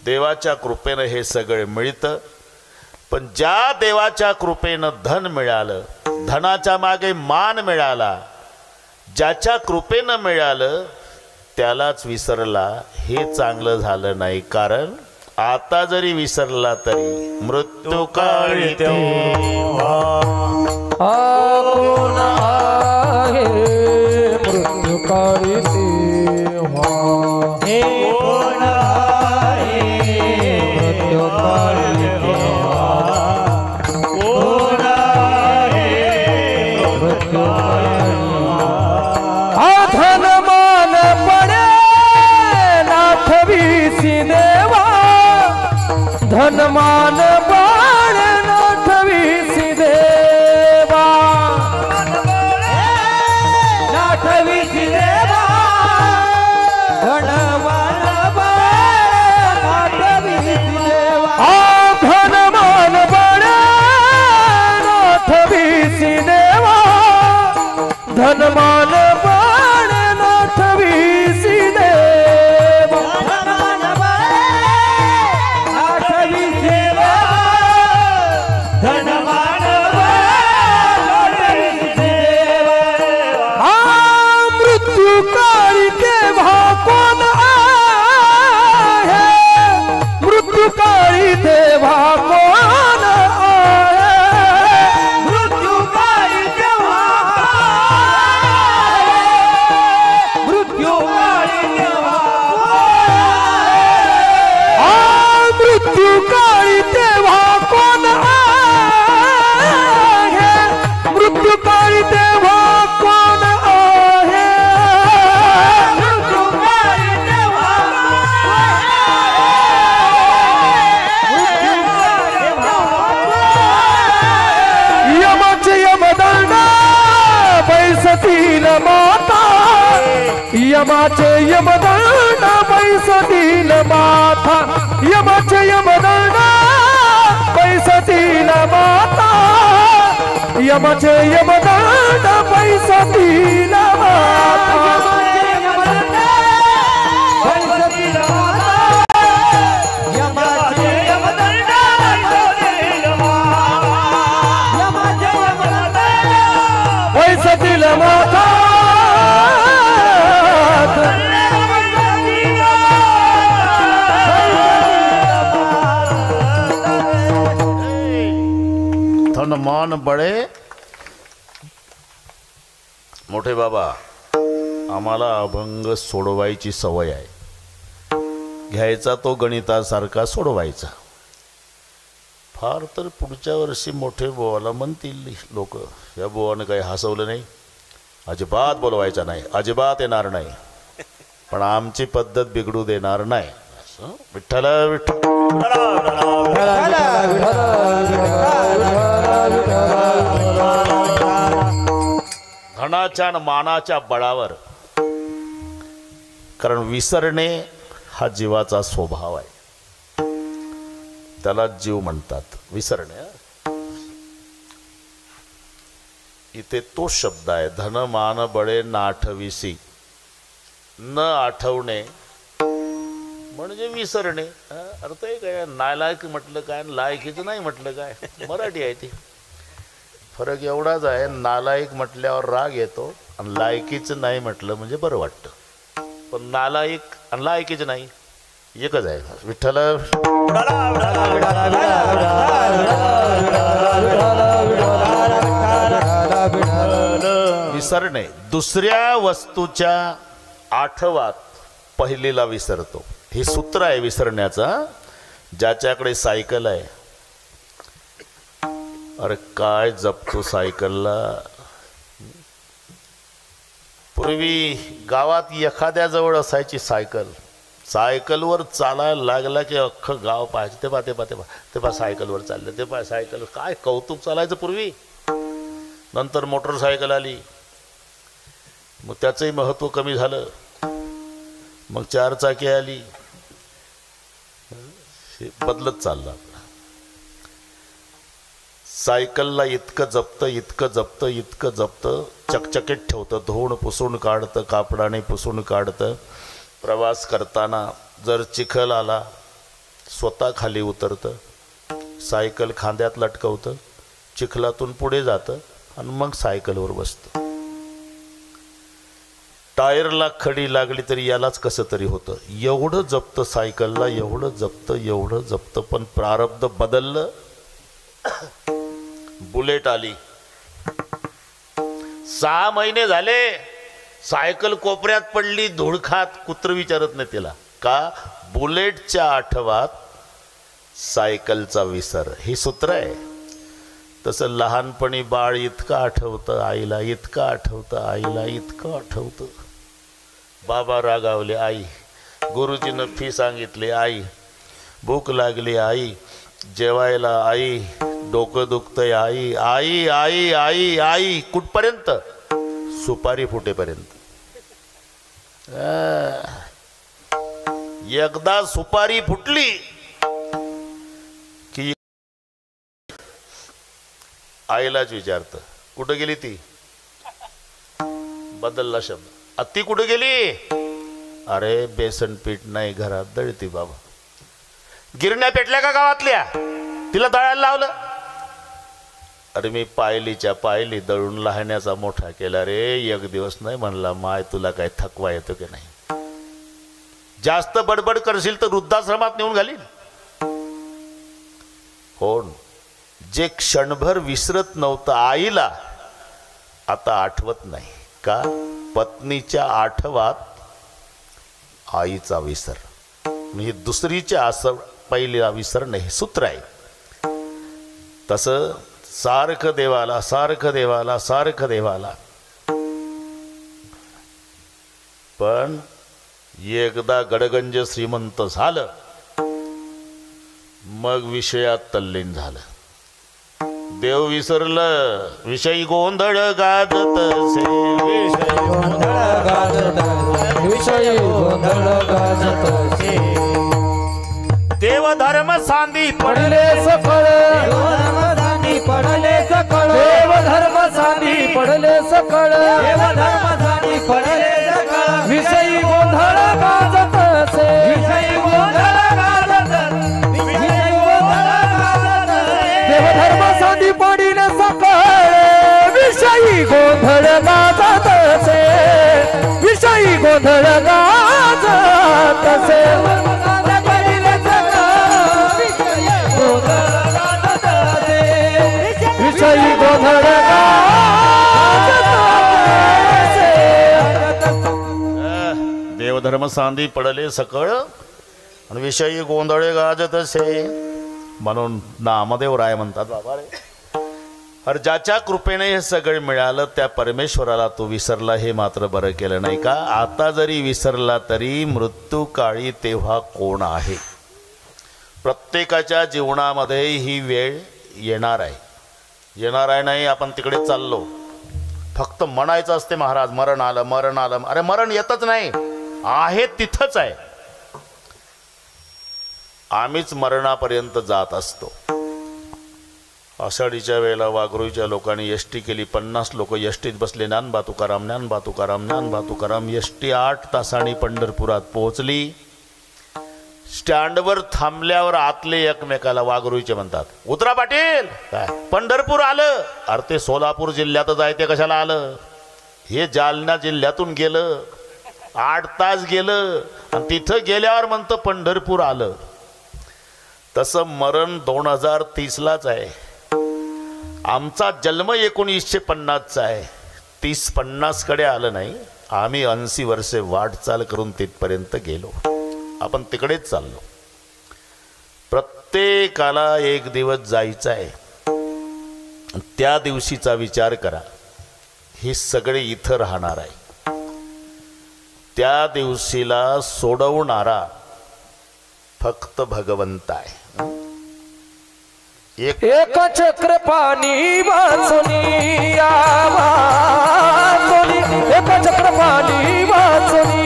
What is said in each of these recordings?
देवाच्या कृपेनं हे सगळे मिळतं. पण ज्या देवाच्या कृपेनं धन मिळालं, धनाच्या मागे मान मिळाला, ज्याच्या कृपेनं मिळालं त्यालाच विसरला, हे चांगलं झालं नाही. कारण आता जरी विसरला तरी मृत्यू काळी तेव्हा कोण आहे मृत्यू काळी तेव्हा, हे कोण आहे मृत्यू काळी तेव्हा, कोण आहे मृत्यू धन मान पडे नाथवीसी देवा, धन मान पडे नाथवीसी देवा, नाथवीसी देवा, धनवान नाथवीसी देवा, धन मान पडे नाथवीसी देवा, धन मान पडे नाथवीसी देवा, नाथवीसी देवा, धनवान नाथवीसी देवा, मृत्यू काळी तेव्हा कोण आहे, मृत्यू काळी तेव्हा कोण आहे, मृत्यू काळी तेव्हा, मृत्यू काळी तेव्हा, मृत्यू काळी तेव्हा कोण आहे, मृत्यू काळी तेव्हा कोण आहे, मृत्यू काळी तेव्हा, मृत्यू काळी तेव्हा, यमाचे यमदंड पैसतील माता, यमाचे यमदंड पैसतील माता, यमाचे यमदंड पैसतील माता, यमाचे यमदंड पैसतील माता, पैसतील माता, धन मान बळे. मोठे बाबा, आम्हाला अभंग सोडवायची सवय आहे. घ्यायचा तो गणितासारखा सोडवायचा. फार तर पुढच्या वर्षी मोठे बुवाला म्हणतील लोक, या बुवानं काही हसवलं नाही, अजिबात बोलवायचा नाही, अजिबात येणार नाही. पण आमची पद्धत बिघडू देणार नाही. असं विठ्ठल विठ्ठल. धनाच्या आणि मानाच्या बळावर, कारण विसरणे हा जीवाचा स्वभाव आहे, त्याला जीव म्हणतात. विसरणे इथे तो शब्द आहे. धन मान बळे नाठविसी, न आठवणे म्हणजे विसरणे. अर्थ आहे काय, नालायक म्हटलं काय, लायकीचं नाही म्हटलं काय, मराठी आहे ती. फरक एवढाच आहे, नालायक म्हटल्यावर राग येतो आणि लायकीचं नाही म्हटलं म्हणजे बरं वाटतं. पण नालायक आणि लायकीचं नाही एकच आहे. विठ्ठल. विसरणे दुसऱ्या वस्तूच्या आठवात पहिलीला विसरतो. हे सूत्र आहे विसरण्याचा. ज्याच्याकडे सायकल आहे, अरे काय जपतो सायकलला. पूर्वी गावात एखाद्याजवळ असायची सायकल, सायकलवर चालायला लागला की अख्खं गाव पाहायचं, ते पा ते पा ते पा ते पा सायकलवर चाललं, ते पा सायकल. काय कौतुक चालायचं पूर्वी. नंतर मोटरसायकल आली, मग त्याचंही महत्त्व कमी झालं. मग चारचाकी आली, बदलत चाललं. सायकलला इतकं जपतं, इतकं जपतं, इतकं जपतं, चकचकीत ठेवतं, धुवून पुसून काढतं, कापडाने पुसून काढतं. प्रवास करताना जर चिखल आला स्वतः खाली उतरतं, सायकल खांद्यात लटकवतं, चिखलातून पुढे जातं आणि मग सायकलवर बसतं. टायरला खडी लागली तरी यालाच कसं तरी होतं. एवढं जपतं सायकलला, एवढं जपतं, पण प्रारब्ध बदललं. बुलेट आली. 6 महिने झाले, सायकल कोपऱ्यात पडली, धूळ खात. कुत्र विचारत नाही तिला का. बुलेटच्या आठवात सायकलचा विसर. ही सूत्र आहे. तसं लहानपणी बाळ इतकं आठवतं आईला, इतकं आठवतं आईला, इतकं आठवतं. बाबा रागावले आई, गुरुजीनं फी सांगितली आई, भूक लागली आई, जेवायला आई, डोकं दुखतंय आई, आई आई आई आई कुठपर्यंत. सुपारी फुटेपर्यंत. एकदा सुपारी फुटली की आईलाच विचारतं कुठं गेली ती. बदलला शब्द. ती कुठे गेली. अरे बेसन पीठ नाही घरात, दळती बाबा. गिरण्या पेटल्या का गावातल्या, तिला दळायला लावलं. अरे मी पायलीच्या पायली दळून लहाण्याचा मोठा केला रे. एक दिवस नाही म्हणला माय तुला काय थकवा येतो की नाही. जास्त बडबड करशील तर वृद्धाश्रमात नेऊन घालील. हो, जे क्षणभर विसरत नव्हतं आईला आता आठवत नाही का. पत्नीच्या आठवात आईचा विसर. म्हणजे दुसरीच्या असं पहिला विसर नाही, सूत्र आहे. तसं सारखं देवाला, सारखं देवाला, सारखं देवाला. पण एकदा गडगंज श्रीमंत झालं मग विषयात तल्लीन झालं. देव विसरलं, विषयी गोंधळ गाजतसे, विषयी गोंधळ गाजतसे. देव धर्म सांदी पडले सफळ, पडले सकळ, देव धर्म सांदी पडले सकळ, धर्मधानी पडले सकळ. विषयी गोंधळ गाजतसे, विषयी गोंधळ गाजत, विषयी गोंधळ गाजत. देव धर्म सांदी पडिले सकळ, विषयी गोंधळ गाजतसे, विषयी गोंधळ गाजतसे. विषयी गोंधळ देवधर्म सांदी पडले सकळ आणि विषयी गोंधळे गाजत असे. म्हणून नामदेव राय म्हणतात बाबा रे, अरे ज्याच्या कृपेने हे सगळे मिळालं त्या परमेश्वराला तू विसरला, हे मात्र बरं केलं नाही का. आता जरी विसरला तरी मृत्यू काळी तेव्हा कोण आहे. प्रत्येकाच्या जीवनामध्ये ही वेळ येणार आहे. येणार आहे नाही आपण तिकडे चाललो, फक्त म्हणायचं असते महाराज मरण आलं मरण आलं. अरे मरण येतच नाही, आहे तिथंच आहे. आम्हीच मरणापर्यंत जात असतो. आषाढीच्या वेळेला वाघरोईच्या लोकांनी एसटी केली. 50 लोक एसटीत बसले. ज्ञानबा तुकाराम, ज्ञानबा तुकाराम, ज्ञानबा तुकाराम. एसटी 8 तासांनी पंढरपुरात पोहोचली. स्टँडवर थांबल्यावर आतले एकमेकाला वाघरोईचे म्हणतात, उतरा पाटील. काय पंढरपूर आलं. अरे ते सोलापूर जिल्ह्यातच आहे, ते कशाला आलं. हे जालना जिल्ह्यातून गेलं, 8 तास गेलं आणि तिथं गेल्यावर म्हणतं पंढरपूर आलं. तसं मरण 2030लाच आहे. आमचा जन्म 1950चा आहे. 30-50 कडे आलं नाही. आम्ही 80 वर्षे वाटचाल करून तिथपर्यंत गेलो. आपण तिकडेच चाललो. प्रत्येकाला एक दिवस जायचं आहे. त्या दिवशीचा विचार करा. हे सगळे इथं राहणार आहे. त्या दिवशीला सोडवणारा फक्त भगवंत आहे. एक चक्र पाणी वाचुनी वाचुनी, एक चक्र पाणी वाचुनी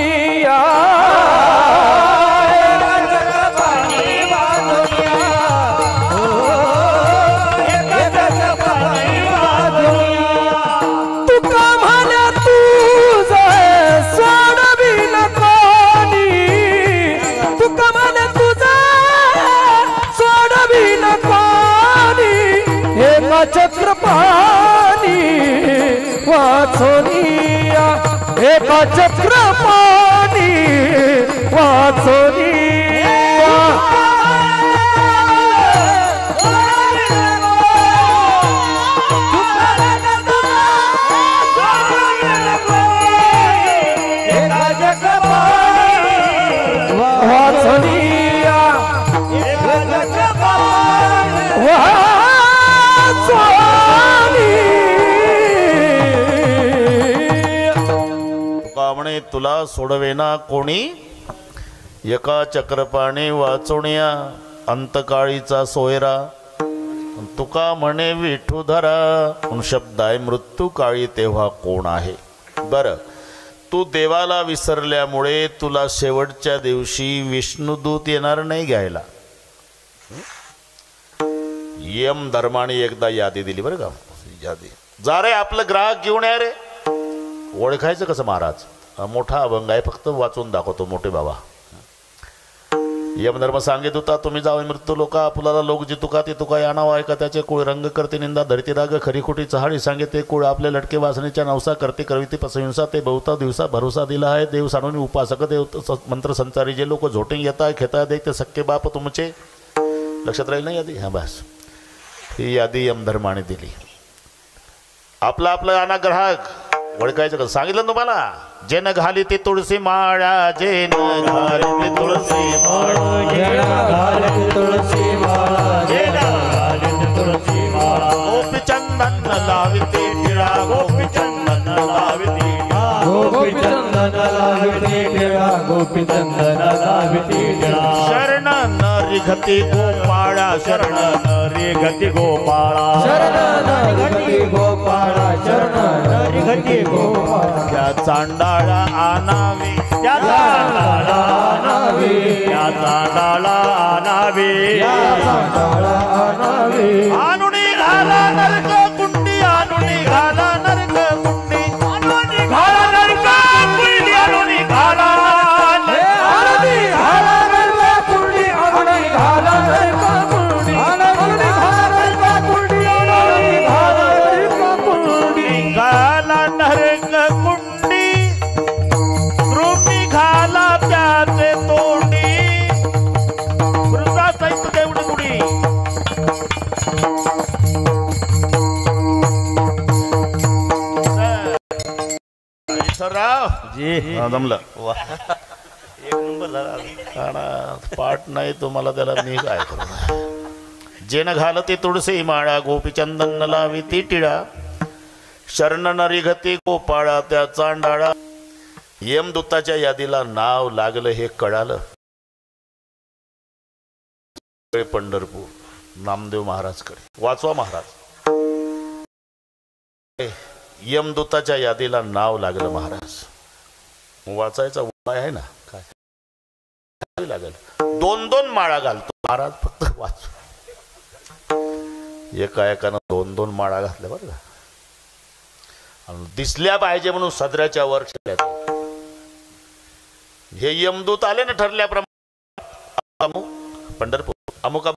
तुका म्हण्या तुझ सोडविल कोणी, तुका म्हण्या तुझ एका चक्रपाणी वाचोनिया एका चक्रपाणी वाचोनिया तुला सोडवेना कोणी एका चक्रपाणी वाचोण्या अंतकाळीचा सोयरा तुका म्हणे विठूधरा शब्द आहे मृत्यू काळी तेव्हा कोण आहे. बर तू देवाला विसरल्यामुळे तुला शेवटच्या दिवशी विष्णुदूत येणार नाही घ्यायला. यम धर्माने एकदा यादी दिली बरं का. यादी जा रे आपलं ग्राहक घेऊन या रे. ओळखायचं कसं महाराज मोठा अभंग आहे फक्त वाचून दाखवतो मोठे बाबा. यमधर्म सांगित होता तुम्ही जावे मृत्यू लोका आपल्याला लोक जी तुका ती तुका या नाव ऐका त्याचे कुळ रंग करते निंदा धरती राग खरी खोटी चहाडी सांगे ते कुळ आपले लटके वासनेच्या नवसा करते करविती पसहिंसा ते बहुता दिवसा भरोसा दिला आहे देव सांडून उपासक देव मंत्र संचारी जे लोक झोटे येता खेता दे ते सक्के बाप तुमचे. लक्षात राहील ना यादी. हां बस ही यादी यमधर्माने दिली. आपला आपला आणा ग्राहक ओळखायचं कसं सांगितलं तुम्हाला. जेन घाली ती तुळशी माळा जेन घाली ती तुळशी माळा जेन घाली ती तुळशी माळा जेन घाली ती तुळशी माळा गोपी चंदन लाविते टिळा गोपी चंदन लाविते गोपी चंदन लाविते टिळा गोपी चंदन लाविते टिळा शरण नरिघती गोपाळा शरण नरिघती गोपाळा शरण नरिघती गोपाळा शरण नरिघती गोपाळा त्या चांडाळा आणावी त्या चांडाळा आणावी त्या चांडाळा आणावी त्या चांडाळा आणावी आणुनी घाला नरक कुंडी आणुनी घाला नरक कुंडी आणुनी घाला नरक कुंडी आणुनी घाला आणुनी घाला नरक कुंडी आणुनी घाला नरक कुंडी आणुनी घाला नरक कुंडी आणुनी घाला नरक कुंडी घाला नरक कुंडी कृमी घाला त्याचे तोंडी वृद्धा सहित देवडी गुडी राव जी जमलं एक नंबर झाला. पाठ नाही तुम्हाला त्याला मी काय करू. जेन घालते तुळशी माळा गोपी चंदन लावी ती टिळा शरण नरिघती गोपाळा त्या चांडाळा. यमदूताच्या यादीला नाव लागलं हे कळालं. पंढरपूर नामदेव महाराजकडे वाचवा महाराज. यमदूताच्या यादीला नाव लागलं महाराज. वाचायचा उपाय आहे ना काय लागेल. 2-2 माळा घालतो महाराज फक्त वाच. एका एकानं 2-2 माळा घातल्या बरं का. आणि दिसल्या पाहिजे म्हणून सदऱ्याच्या वर ठेवल्या. हे यमदूत आले ना ठरल्याप्रमाणे अमुक पंढरपूर अमुक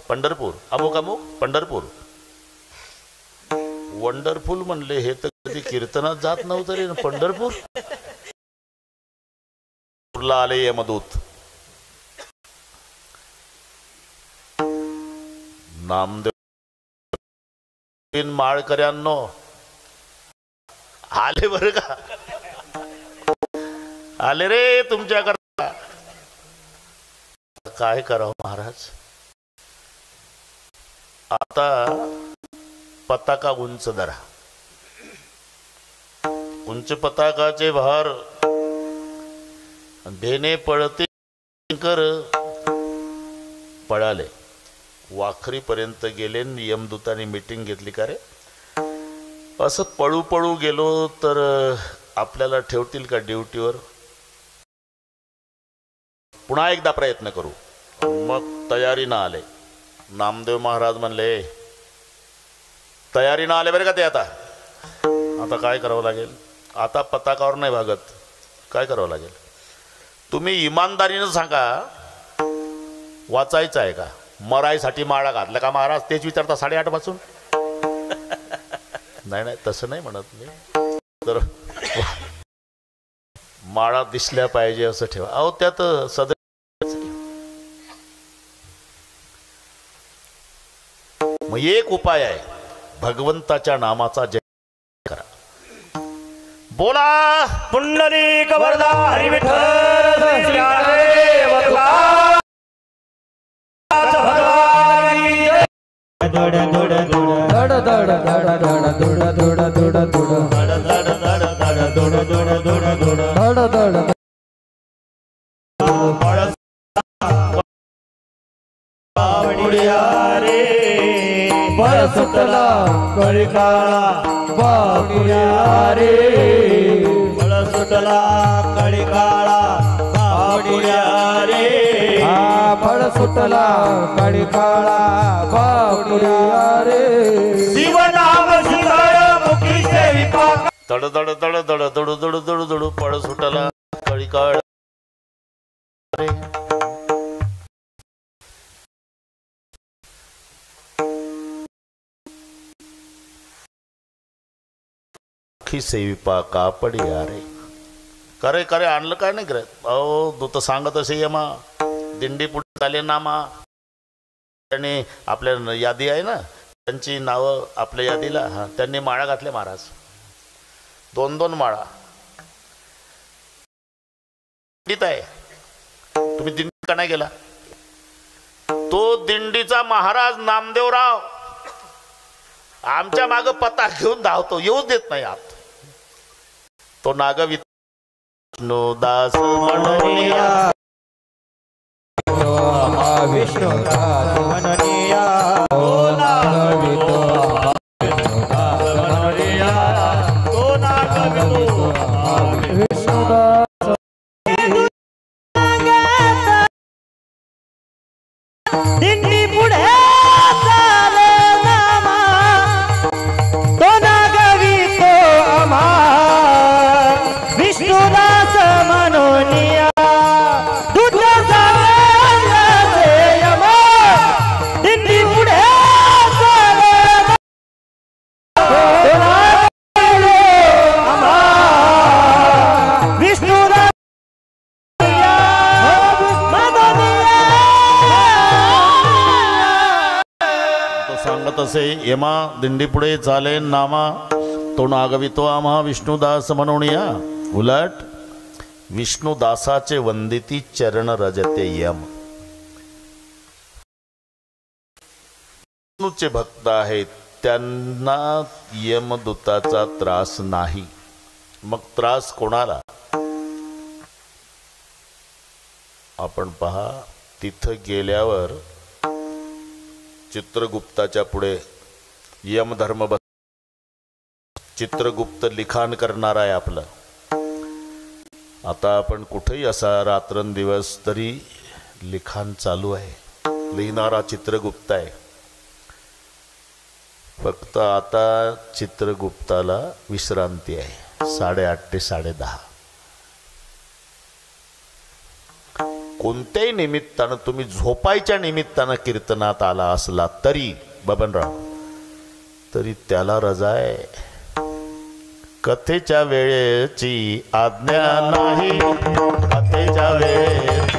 पंढरपूर अमुक अमुक पंढरपूर. वंडरफुल म्हणले हे तर कधी कीर्तनात जात नव्हतं रे. पंढरपूर आले यमदूत. नामदेव माळकऱ्यांनो आले बरं का. आले रे तुमच्याकरता. काय करावं महाराज. आता पताका उंच धरा. उंच पताकाचे भार भेने पळते कर पळाले. वाखरीपर्यंत गेले. यमदूताने मीटिंग घेतली का रे असं पळू पळू गेलो तर आपल्याला ठेवतील का ड्युटीवर. पुन्हा एकदा प्रयत्न करू. मग तयारीनं आले. नामदेव महाराज म्हणले तयारीनं आले बरे का ते. आता काय करावं लागेल. आता पताकावर नाही भागत. काय करावं लागेल. तुम्ही इमानदारीनं सांगा वाचायचं आहे का. मरायसाठी माळा घातला का महाराज तेच विचारता 8:30 पासून नाही नाही तसं नाही म्हणत मी तर माळा दिसल्या पाहिजे असं ठेवा अहो त्यात सद मग एक उपाय आहे भगवंताच्या नामाचा जय करा बोला पुंडलिक वरदा हरी विठ्ठल श्री ज्ञानदेव धड धड धड धड धड धड धड धड रे बळ सुटला कळी काळा बाबुड्या रे बळ सुटला कळी काळा बाबुड्या रे फळ सुटला काळी काळा बाबुड्या रे शिवनाम सुंदर मुखी सेविका दड दड दड दड दडू दडू दडू दडू पळ सुटला कळी काळ सेविपा कापडी अरे करे करे आणलं काय नाही करे अहो दूत सांगत असे यमा दिंडी पुढे आले नामा आणि आपल्या यादी आहे ना त्यांची नावं आपल्या यादीला हा त्यांनी माळा घातल्या महाराज 2-2 माळा दिंडीत आहे तुम्ही दिंडी का नाही गेला तो दिंडीचा महाराज नामदेवराव आमच्या माग पता घेऊन धावतो येऊच देत नाही आत तो नागवित विष्णुदास म्हणूया विष्णुदास म्हणूया ओ नागवितो म्हणूया तो नागवितो विष्णुदास दिंडी पुढे चाले नामा तो नागवितो आम्हा विष्णुदास मनोनिया दुसऱ्या सारे यमा दिंडी पुढे चाले तो नागवितो आम्हा विष्णुदास सांगत असे यमा दिंडी पुढे चाले नामा तो नागवितो आम्हा विष्णुदास म्हणूया उलट विष्णुदासाचे वंदिती चरण रजते यम विष्णूचे भक्त आहेत त्यांना यमदूताचा त्रास नाही मग त्रास कोणाला आपण पहा तिथं गेल्यावर चित्रगुप्ताच्या पुढे यमधर्म चित्रगुप्त लिखाण करणार आहे आपलं आता आपण कुठेही असा रात्रंदिवस तरी लिखाण चालू आहे लिहिणारा चित्रगुप्त आहे फक्त आता चित्रगुप्ताला विश्रांती आहे 8:30 ते 10:30 कोणत्याही निमित्तानं तुम्ही झोपायच्या निमित्तानं कीर्तनात आला असला तरी बबनराव तरी त्याला रजा आहे कथेच्या वेळेची आज्ञा नाही कथेच्या वेळेची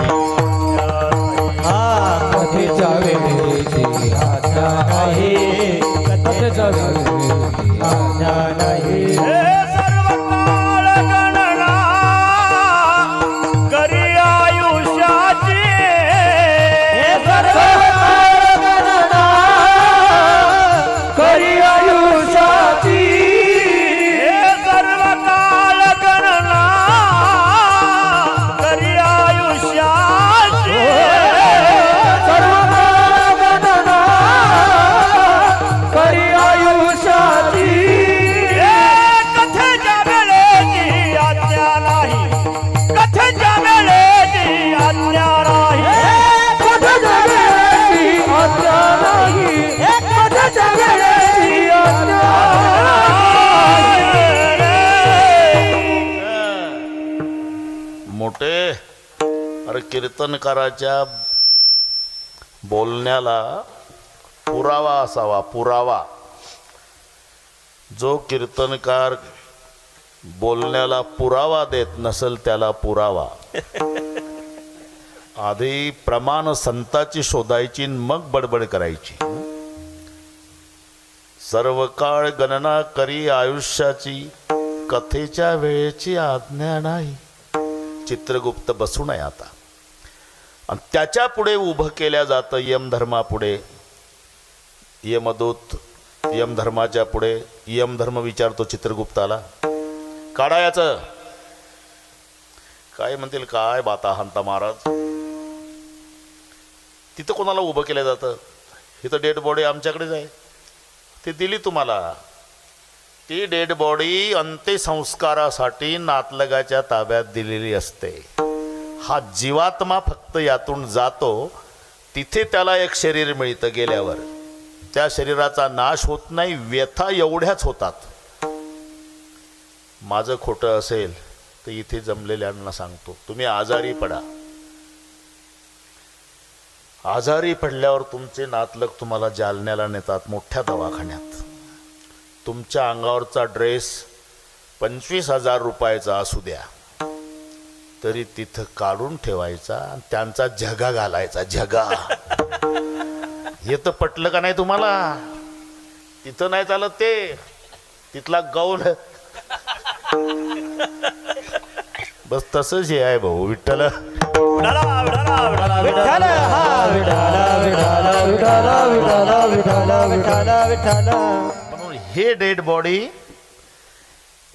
कथेच्या वेळेची आज्ञा आहे कथेच्या वेळेची आज्ञा नाही सर्व काळ गणना करी आयुष्याची सर्व काळ गणना करी आयुष्याची सर्व काळ गणना करी आयुष्याची सर्व गणना करी आयुष्याची कथेच्या वेळेची आज्ञा नाही कथेच्या वेळेची आज्ञा नाही कथेच्या वेळेची आज्ञा नाही कथेच्या वेळेची आज्ञा मोठे अरे कीर्तनकाराच्या बोलण्याला पुरावा असावा, पुरावा. जो कीर्तनकार बोलण्याला पुरावा देत नसेल त्याला पुरावा. आधी प्रमाण संताची शोधायची मग बडबड करायची. सर्व काळ गणना करी आयुष्याची, कथेच्या वेळेची आज्ञा नाही. चित्रगुप्त बसू नये आता. आणि त्याच्या पुढे उभं केल्या जातं यमधर्मापुढे. यमदूत यमधर्माच्या पुढे. यमधर्म विचारतो चित्रगुप्ताला, काढा याचं. काय म्हणतील, काय बाता हांता महाराज. तिथं कोणाला उभं केलं जातं? इथं डेड बॉडी आमच्याकडेच आहे, ती दिली तुम्हाला. ती डेड बॉडी अंत्यसंस्कारासाठी नातलगाच्या ताब्यात दिलेली असते. हा जीवात्मा फक्त यातून जातो, तिथे त्याला एक शरीर मिळतं गेल्यावर. त्या शरीराचा नाश होत नाही, व्यथा एवढ्याच होतात. माझं खोटं असेल तर इथे जमलेल्यांना सांगतो, तुम्ही आजारी पडा. आजारी पडल्यावर तुमचे नातलग तुम्हाला जालन्याला नेतात, मोठ्या दवाखान्यात. तुमच्या अंगावरचा ड्रेस 25,000 रुपयाचा असू द्या, तरी तिथं काढून ठेवायचा आणि त्यांचा झगा घालायचा. झगा हे तर पटलं का नाही तुम्हाला? तिथं नाही चालत ते, तिथला गाऊन. बस तसंच हे आहे भाऊ. विठ्ठल म्हणून हे डेड बॉडी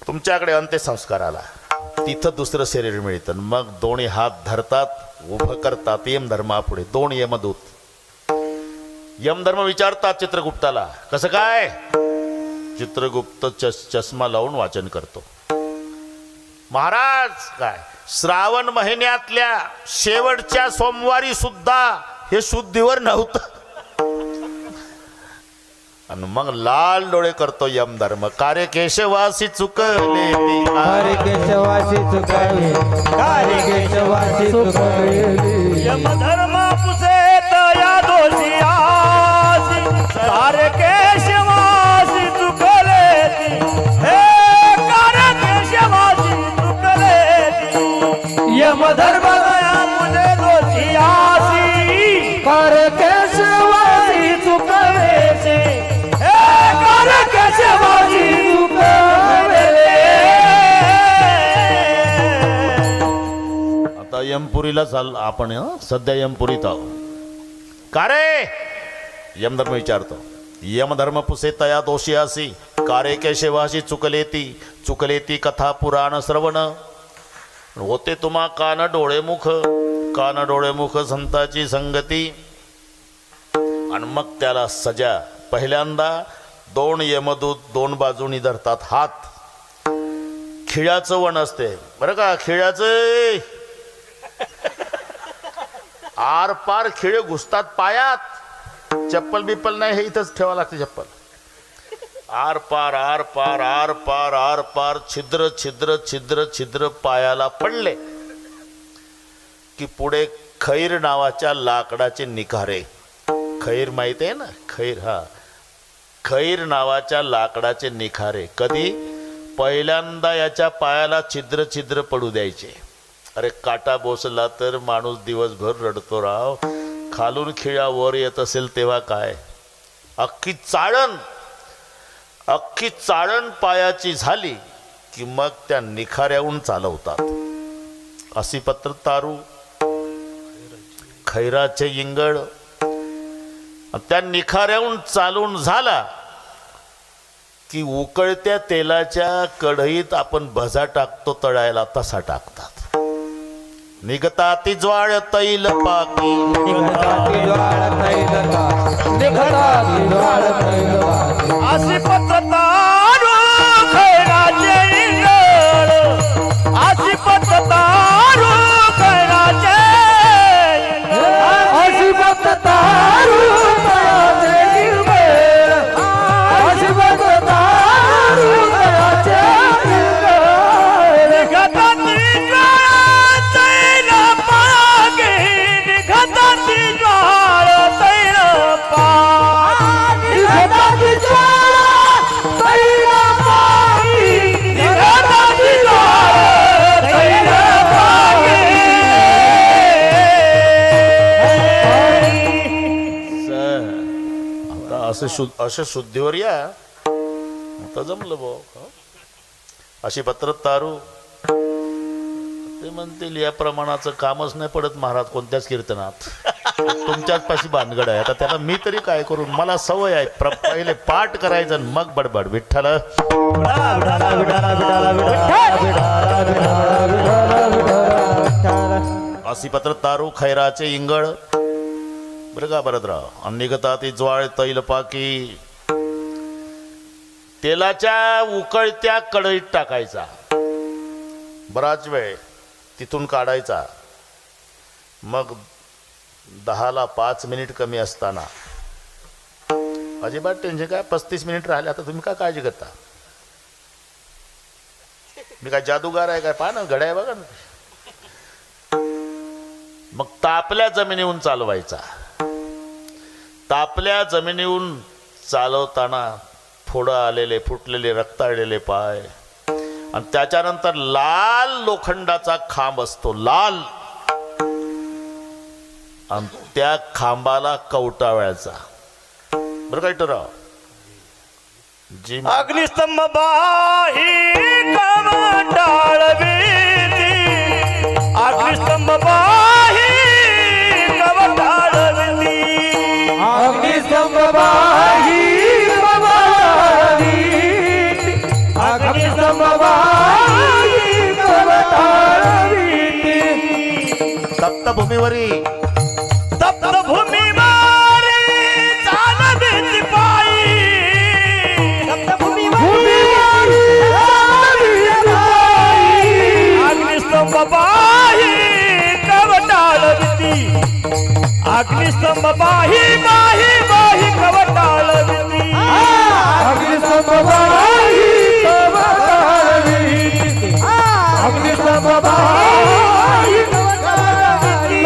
तुमच्याकडे अंत्यसंस्काराला, तिथं दुसरं शरीर मिळतं. मग दोन्ही हात धरतात, उभं करतात यमधर्मापुढे. दोन यमदूत. यमधर्म विचारतात चित्रगुप्ताला, कसं काय? चित्रगुप्त चष्मा लावून वाचन करतो. महाराज, काय श्रावण महिन्यातल्या शेवटच्या सोमवारी सुद्धा हे शुद्धीवर नव्हतं. आणि मग लाल डोळे करतो यमधर्म. कार्य केशवासी चुकले, कार्य केशवासी चुकले, कार्य केशवासी चुकले. यमधर्म पुसेत या दोषी आसी, कार्य केशवासी चुकले. हे कार्य केशवासी चुकले. यमधर्म मुझे दोषी आसी, कार्य केशवासी चुकले, कार्य केशवासी चुकले. आता यमपुरीला चाल आपण. सध्या यमपुरीत आहोत. का रे? यमधर्म विचारतो. यमधर्म पुसे तया दोषी असी, कार्य केशवासी चुकलेती. चुकलेती कथा पुराण श्रवण. होते तुम्हा कान डोळे मुख, कान डोळे मुख संताची संगती. आणि मग त्याला सजा. पहिल्यांदा दोन यमदूत दोन बाजूनी धरतात हात. खिळ्याचं वण असते बरं का, खिळ्याचं. आर पार खिळे घुसतात पायात. चप्पल बिप्पल नाही, हे इथंच ठेवा लागते चप्पल. आर पार आर पार आर पार आर पार, छिद्र छिद्र छिद्र छिद्र पायाला पडले की पुढे खैर नावाच्या लाकडाचे निखारे. खैर माहिती आहे ना, खैर. हा, खैर नावाच्या लाकडाचे निखारे. कधी? पहिल्यांदा याच्या पायाला छिद्र छिद्र पडू द्यायचे. अरे काटा बोसला तर माणूस दिवसभर रडतो राव. खालून खिळा वर येत असेल तेव्हा काय, अख्खी चाळण पायाची झाली की मग त्या निखाऱ्याहून चालवतात. अशी पत्र तारू, खैराचे इंगळ. त्या निखाऱ्याहून चालून झाला की उकळत्या तेलाच्या कढईत आपण भजा टाकतो तळायला, तसा टाकतात. निघताती ज्वाळ तैल पाकी, निघताती ज्वाळ तैल पाकी, निघताती ज्वाळ तैल पाकी. अशी पत्र तारू खैराचे इंगळ, अशी पत्र तारू खैराचे इंगळ. अशी पत्र तारू खैराचे इंगळ, अशी पत्र तारू खैराचे इंगळ. निघताती ज्वाळ तैल पाकी, निघताती ज्वाळ असं शुद्धीवर या आता जमलं भाऊ. अशी पत्र तारू ते म्हणतील या प्रमाणाचं कामच नाही पडत महाराज कोणत्याच कीर्तनात. तुमच्याच पाशी भानगड आहे. आता त्याला मी तरी काय करू. मला सवय आहे पहिले पाठ करायचं आणि मग बडबड विठ्ठल. अशी पत्र तारू खैराचे इंगळ बरं का भरतराव. निघता ती ज्वाळ तैल पाकी तेलाच्या उकळत्या कढईत टाकायचा. बराच वेळ तिथून काढायचा. मग 10ला 5 मिनिट कमी असताना अजिबात टेन्शन काय 35 मिनिट राहिले. आता तुम्ही काय काळजी करता. मी काय जादूगार आहे काय. पहा ना घड्या बघा ना. मग तापल्या जमिनीहून चालवायचा. तापल्या जमिनीहून चालवताना फोडं आलेले फुटलेले रक्ताळलेले पाय आणि त्याच्यानंतर लाल लोखंडाचा खांब असतो लाल आणि त्या खांबाला कवटाळायचा. बरं काय ठराव जी अग्निस्तंभ बाही कवटाळविती. अग्निस्तंभ बाही कवटाळविती. अग्निस्तंभ बाही कवटाळविती. अग्निस्तंभ बाही कवटाळविती. तप्त भूमीवरी तप्त भूमीवरी चालविती पायी. तप्त भूमीवरी अग्निस्तंभ बाही कवटाळविती. अग्निस्तंभ बाही बाही बाही कवटाळविती. अग्निस्तंभ बाही कवटाळविती. अग्निस्तंभ बाही कवटाळविती.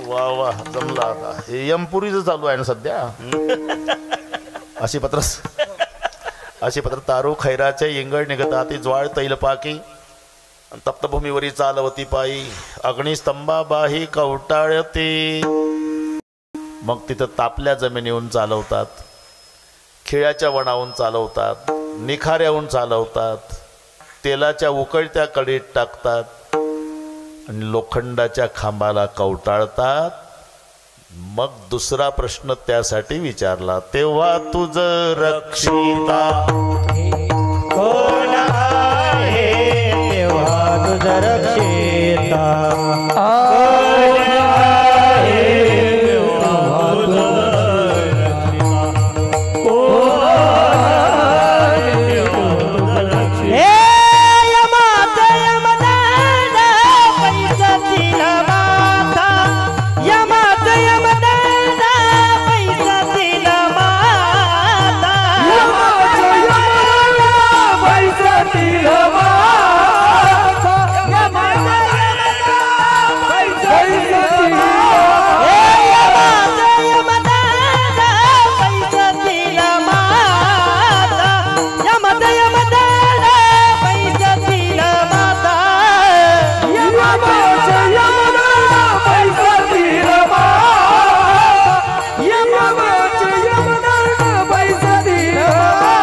वा वा जमला. आता हे यमपुरीच चालू आहे ना सध्या. अशी पत्र तारू खैराचे इंगळ निघता ती ज्वाळ तैल पाकी तप्तभूमीवरी चालवती पायी. अग्निस्तंभा बाही कवटाळती. मग तिथं तापल्या जमिनीहून चालवतात. खिळ्याच्या वणाहून चालवतात. निखाऱ्याहून चालवतात. तेलाच्या उकळत्या कढईत टाकतात आणि लोखंडाच्या खांबाला कवटाळतात. मग दुसरा प्रश्न त्यासाठी विचारला तेव्हा तुझ रक्षिता कोण आहे तेव्हा तुझ रक्षिता. कोण आहे तेव्हा तुझ रक्षिता. कोण आहे तेव्हा तुझ रक्षिता. हे यमाचा यमदंड पैसा दिला माता. यमाचा यमदंड पैसा दिला माता. यमाचा यमदंड पैसा दिला माता. यमाचा यमदंड पैसा दिला. हे यमाचा यमदंड पैसा दिला माता. यमाचा यमदंड पैसा दिला माता. यमाचा यमदंड पैसा दिला माता. यमाचा यमदंड पैसा दिला माता.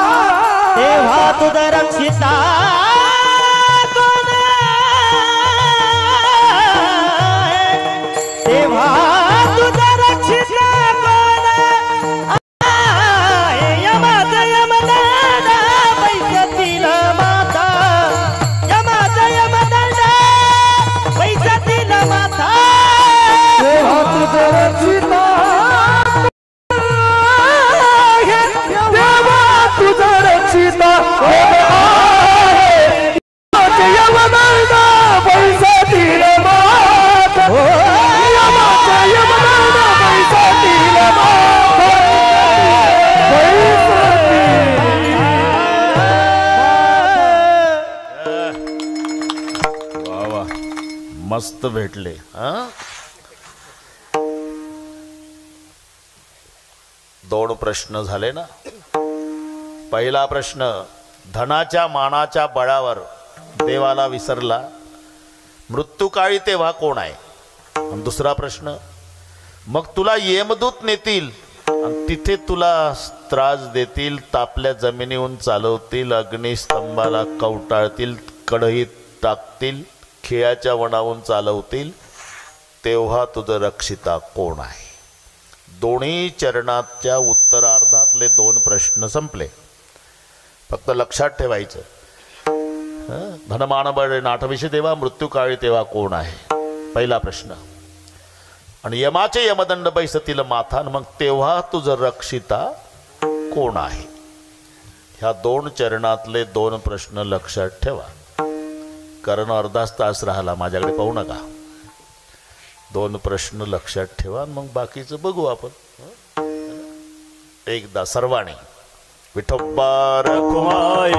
तेव्हा तुझा रक्षिता कोण आहे. तेव्हा तुझा रक्षिता कोण आहे. यमाचा यमदंड पैसा दिला माता. यमाचा यमदंड पैसा दिला माता. तेव्हा तुझं रक्षिता देवा तुझं रक्षिता यमदंड पैसा दिला माता. यमाचा यमदंड पैसा दिला माता. पैसा वा वा मस्त भेटले. हा 2 प्रश्न झाले ना. पहिला प्रश्न धनाच्या मानाच्या बळावर देवाला विसरला मृत्यूकाळी तेव्हा कोण आहे? आणि दुसरा प्रश्न, मग तुला यमदूत नेतील आणि तिथे तुला त्रास देतील, तापल्या जमिनीहून चालवतील, अग्निस्तंभाला कवटाळतील, कढईत टाकतील, खिळ्याच्या वनावून चालवतील, तेव्हा तुझं रक्षिता कोण आहे? दोन्ही चरणाच्या उत्तरार्धातले 2 प्रश्न संपले. फक्त लक्षात ठेवायचं, धनमानबळ नाठविषयी देवा, मृत्यूकाळी तेव्हा कोण आहे? पहिला प्रश्न. आणि यमाचे यमदंड बैसतील माथा, मग तेव्हा तुझं रक्षिता कोण आहे? ह्या 2 चरणातले 2 प्रश्न लक्षात ठेवा, कारण अर्धाच तास राहिला, माझ्याकडे पाहू नका. 2 प्रश्न लक्षात ठेवा, मग बाकीचं बघू आपण. एकदा सर्वांनी विठोबा रखुमाई,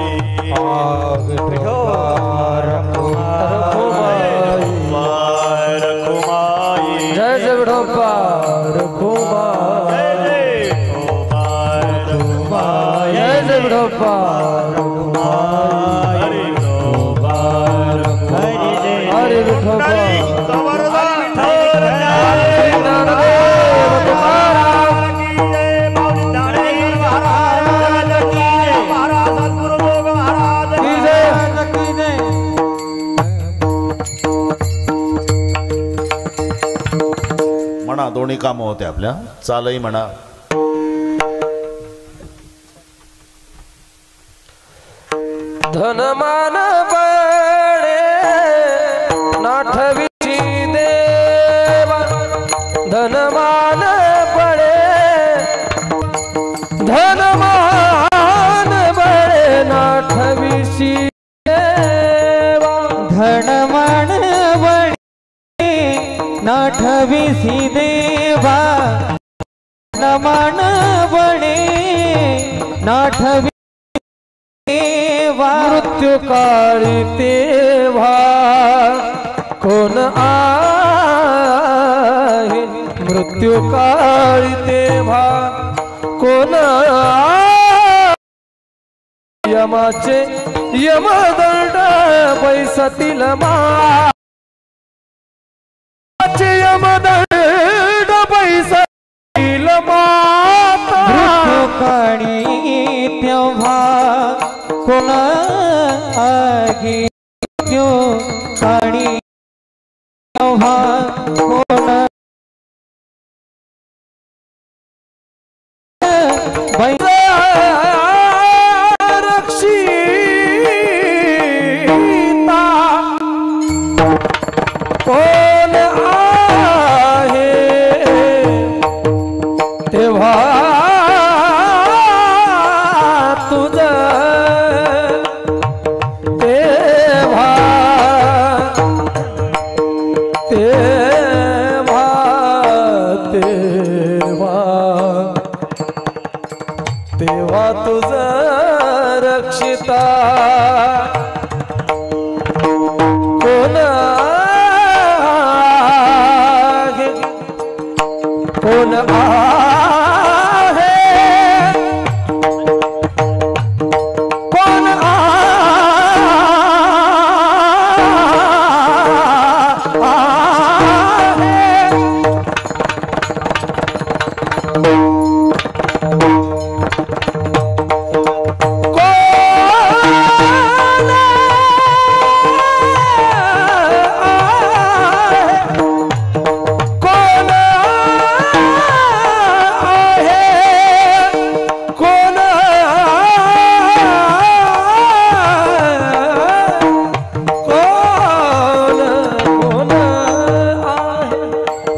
जय जय विठोबा रखुमाई, जय जय विठोबा हरे विठोबा. म्हणा, दोन्ही कामं होते आपल्या. चालही म्हणा. धनमान बळे नाठविषी देवा, धनमान बळे, धनमान बळे नाठविषी देवा, धनमान बळे नाठविषी देवा, धनमान बळे नाठविषी मृत्यू काळी तेव्हा कोण आहे? मृत्यू काळी तेव्हा कोण आहे? यमाचे यमदंड बैसतील माचे, यमदंड बैसतील माता, मृत्यूकाळी तेव्हा कोण आहे? मृत्यूकाळी तेव्हा कोण रक्षिता कोण आहे? तेव्हा तुझं, तेव्हा तेव्हा तेव्हा तेव्हा तुझं रक्षिता कोण आहे? कोण आहे? कोण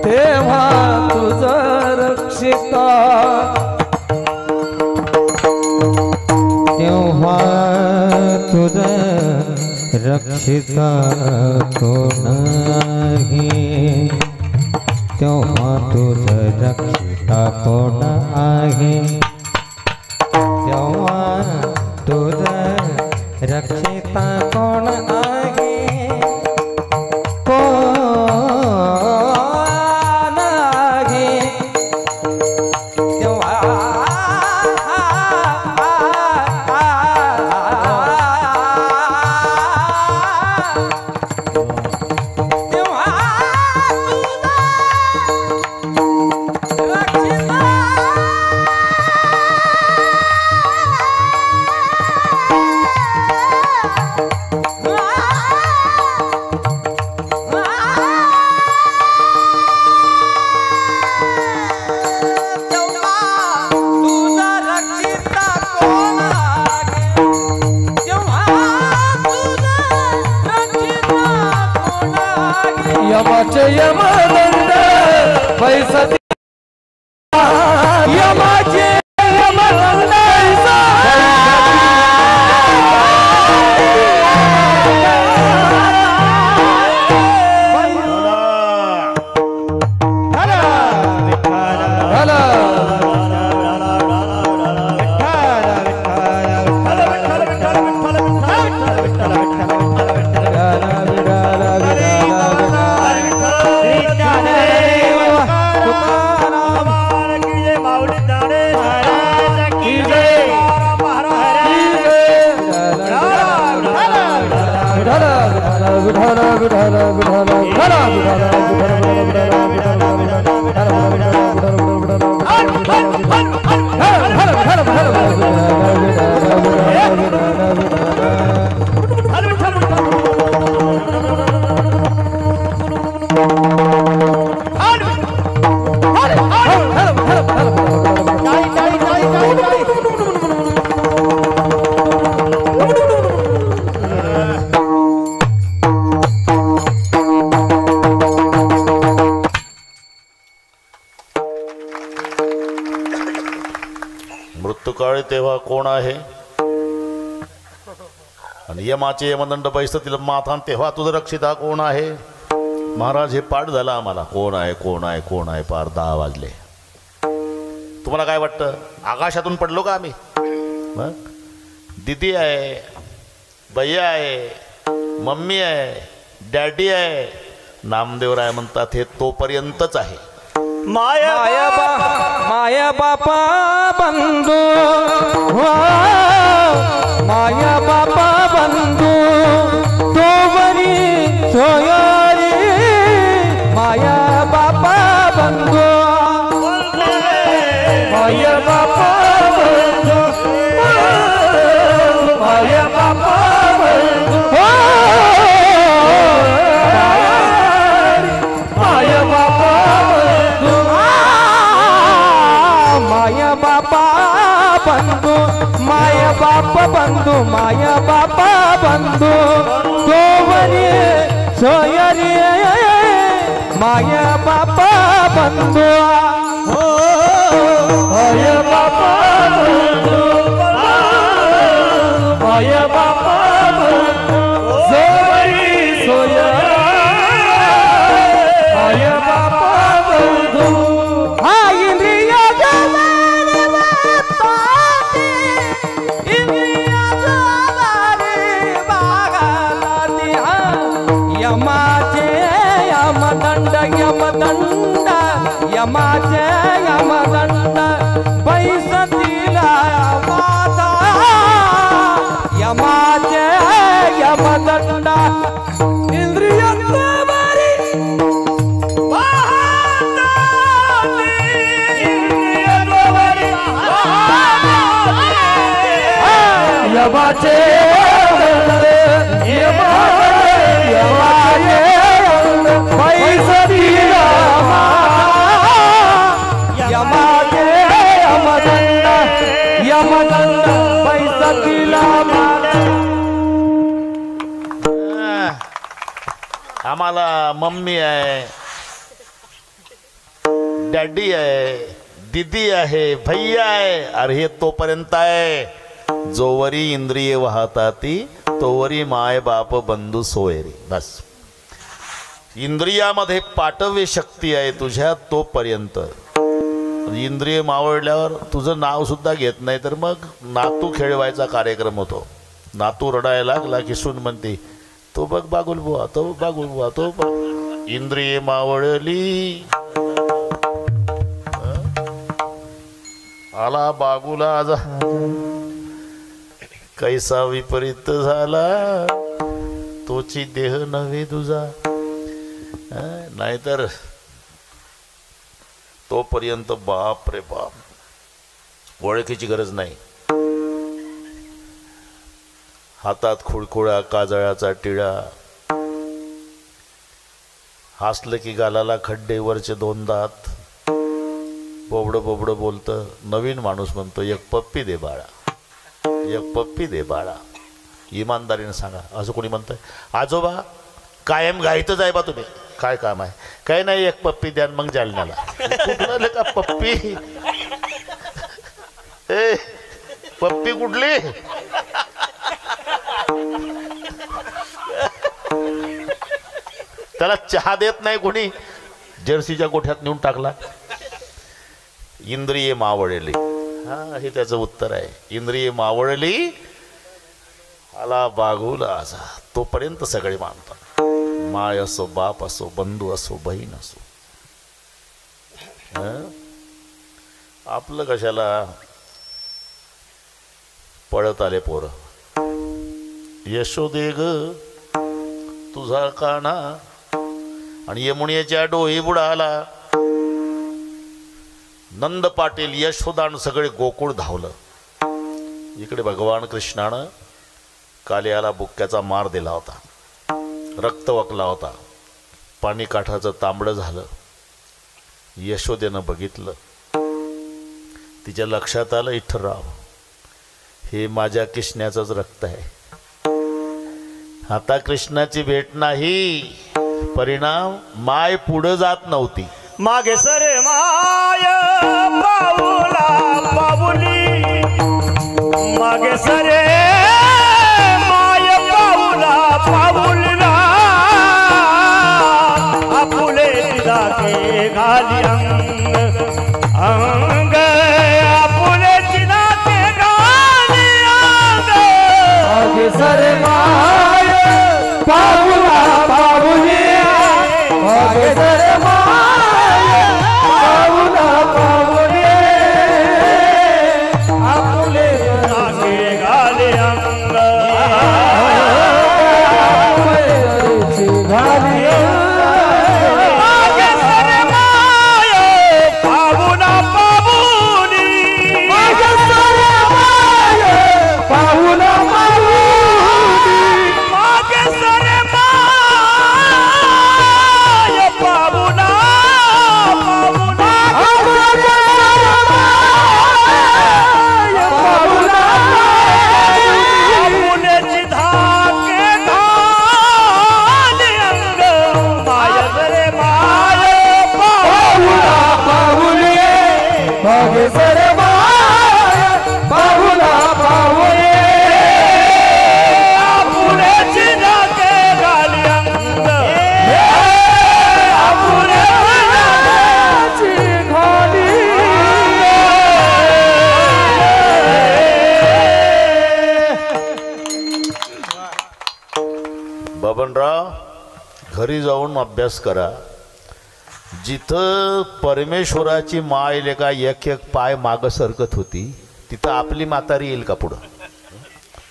तेव्हा तुझं रक्षिता कोण आहे? तेव्हा तुझं रक्षिता कोण आहे? तेव्हा तुझं रक्षिता कोण आहे? कोण आहे? तेव्हा यमाचे यमदंड पैसा यमाचे यमदंड मृत्यूकाळी तेव्हा कोण आहे आणि यमाचे यमदंड बैसतील माथान तेव्हा तुझं रक्षिता कोण आहे. महाराज हे पाठ झालं आम्हाला. कोण आहे कोण आहे कोण आहे पार 10 वाजले. तुम्हाला काय वाटतं आकाशातून पडलो का आम्ही. मग दीदी आहे भैया आहे मम्मी आहे डॅडी आहे नामदेवराय म्हणतात हे तोपर्यंतच आहे. माया बापा बंधू माया बापा बंधू तोवरी सोयरी माया बापा बंधू माया बापा बंधू माया बापा बंधू माया बापा माया बापा बंधू माया बाप बंधू माया बापा बंधू तोवरी सोयरी माया बापा बंधू माया बापा बंधू माया बापा बंधू सोयरी सोयरी माया बापा बंधू हा इंद्रिय यमाचे यमदंड यमदंड यमाचे यमदंड बैसतीला माता यमाचे यमदंड इंद्रिय यमाचे आम्हाला मम्मी आहे डॅडी आहे दीदी आहे भैया आहे. अरे हे तोपर्यंत आहे. जोवरी इंद्रिय वाहताती तोवरी माय बाप बंधू सोयरी. बस इंद्रियामध्ये पाठव्य शक्ती आहे तुझ्या तोपर्यंत. इंद्रिय मावळल्यावर तुझं नाव सुद्धा घेत नाही तर मग नातू खेळवायचा कार्यक्रम होतो. नातू रडायला लागला की सून म्हणते तो बघ बागुल बुवा तो बागुल बुवा तो बघ. इंद्रिय मावळली आला बागुला आजा कैसा विपरीत झाला तोची देह नव्हे तुझा. नाहीतर तोपर्यंत बाप रे बाप ओळखीची गरज नाही. हातात खुळखुळा काजळाचा टिळा हसलं की गालाला खड्डे वरचे 2 दात बोबड बोबड बोलतं. नवीन माणूस म्हणतो एक पप्पी दे बाळा एक पप्पी दे बाळा. इमानदारीने सांगा असं कोणी म्हणतंय. आजोबा कायम घाईतच आहे बा तुम्ही. काय काम आहे? काही नाही, एक पप्पी द्या मग जालन्याला. कुठलं का पप्पी? ए पप्पी कुठली? त्याला चहा देत नाही कोणी, जर्सीच्या गोठ्यात नेऊन टाकला. इंद्रिये मावळली. हा, हे त्याचं उत्तर आहे. इंद्रिये मावळली आला बागुला असा, तोपर्यंत सगळे मानतात. माय असो, बाप असो, बंधू असो, बहीण असो. आपलं कशाला पळत आले पोरं. यशोदे ग तुझा काना आणि यमुनेच्या डोही बुडाला. नंद पाटील, यशोदान सगळे गोकुळ धावलं. इकडे भगवान कृष्णानं कालियाला बुक्क्याचा मार दिला होता, रक्त वकला होता, पाणी काठाचं तांबडं झालं. यशोदेनं बघितलं, तिच्या लक्षात आलं इठ्ठलराव हे माझ्या कृष्णाचंच रक्त आहे. आता कृष्णाची भेट नाही, परिणाम माय पुढे जात नव्हती. मागे सरे माय पाऊला पाऊली, मागे सरे माय पाऊला पाऊलला, आपुले तिला के घाली अंग अंग, आपुले तिला के घाली अंग. मागे सरे माय पाऊला पाऊली, मागे सरे माय पाऊला पाऊली, आपुले तिला के घाली अंग घाली. मागे सरे माय पाऊला पाऊली, मागे सरे माय पाऊला पाऊली, मागे सरे माय पाऊला आपुलेची धाके घाली अंग. माय सरे माय पाऊला पाऊली, मागे सरे माय पाऊला पाऊली, आपुलेची धाके घाली अंग. आपुलेची घाली. बबनराव घरी जाऊन अभ्यास करा. जिथं परमेश्वराची माय लेका एक एक पाय माग सरकत होती, तिथं आपली म्हातारी येईल का पुढं?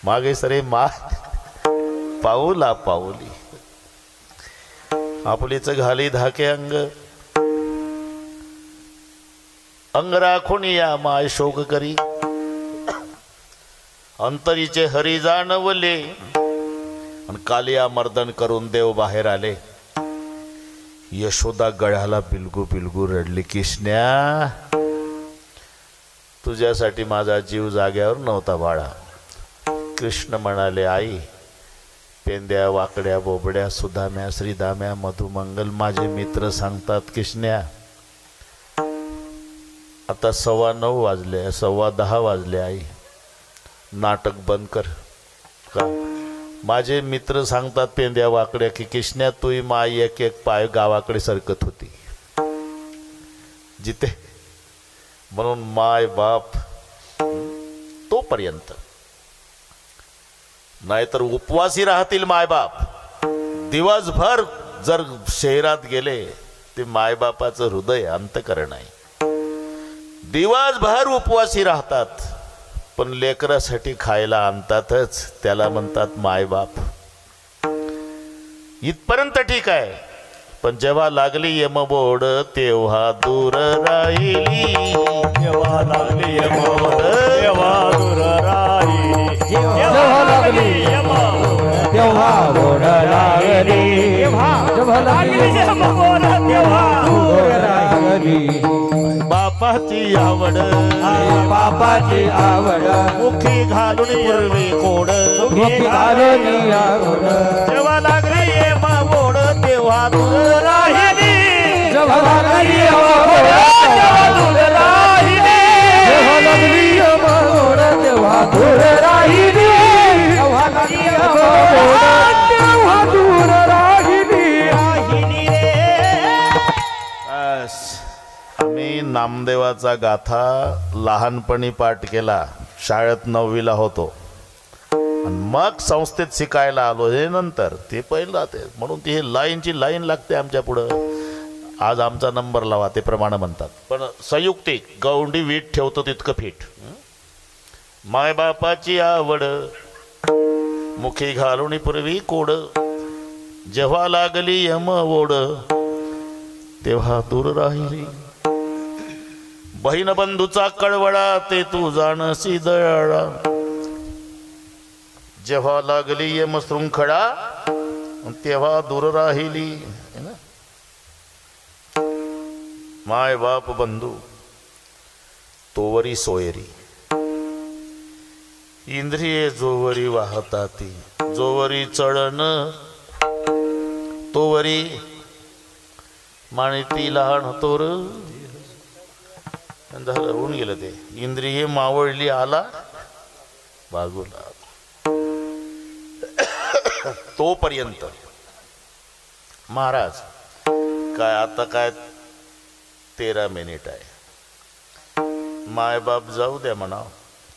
मागे सरे माय पाऊला पाऊली, आपुलीच घाली धाके अंग. अंग राखून या माय शोक करी, अंतरीचे हरी जाणवले. आणि कालिया मर्दन करून देव बाहेर आले. यशोदा गळ्याला बिलगू बिलगू रडली. कृष्ण्या तुझ्यासाठी माझा जीव जाग्यावर नव्हता बाळा. कृष्ण म्हणाले, आई पेंद्या वाकड्या बोबड्या सुदाम्या श्रीदाम्या मधुमंगल माझे मित्र सांगतात कृष्ण्या आता 9:15 वाजले, 10:15 वाजले. आई नाटक बंद कर. का माझे मित्र सांगतात पेंद्या वाकड्या की कृष्ण्या तुही माई एक एक पाय गावाकडे सरकत होती जिथे, म्हणून माय बाप तोपर्यंत, नाहीतर उपवासी राहतील मायबाप. दिवसभर जर शहरात गेले ते मायबापाचं हृदय अंतकरण आहे. दिवसभर उपवासी राहतात पण लेकरासाठी खायला आणतातच, त्याला म्हणतात मायबाप. इथपर्यंत ठीक आहे, पण जेव्हा लागली यमबोड तेव्हा दूर राहिली. जेव्हा लागली यमबोड तेव्हा दूर राहिली. जेव्हा लागली तेव्हा बोड लागली, जेव्हा लागली यमबोड तेव्हा बोड लागली. बापाची आवड बापाची आवड मुखी घालून पूर्वी कोड, मुखी घालून आवड. जेव्हा लागली यमबोड तेव्हा दूर नामदेवाचा गाथा लहानपणी पाठ केला, शाळेत 9वीला होतो आणि मग संस्थेत शिकायला आलो हे नंतर. ते पहिलं ते म्हणून ती हे लाईनची लाईन लागते आमच्या पुढं. आज आमचा नंबर लावा ते प्रमाण म्हणतात. पण संयुक्तिक गौंडी वीट ठेवतो तितकं फिट. मायबापाची आवड मुखी घालून पूर्वी कोड, जेव्हा लागली यम ओढ तेव्हा दूर राहिली. बहीण बंधूचा कळवळा ते तू जाणसी दयाळा, जेव्हा लागली यम शृंखळा तेव्हा दूर राहिली. माय बाप बंधू तोवरी सोयरी, इंद्रिये जोवरी वाहताती, जोवरी चळण तोवरी माणिती लहान तोर. झालं, होऊन गेलं ते. इंद्रिये मावळली आला बाजूला. तोपर्यंत महाराज काय आता काय 13 मिनिट आहे. मायबाप जाऊ द्या म्हणाव.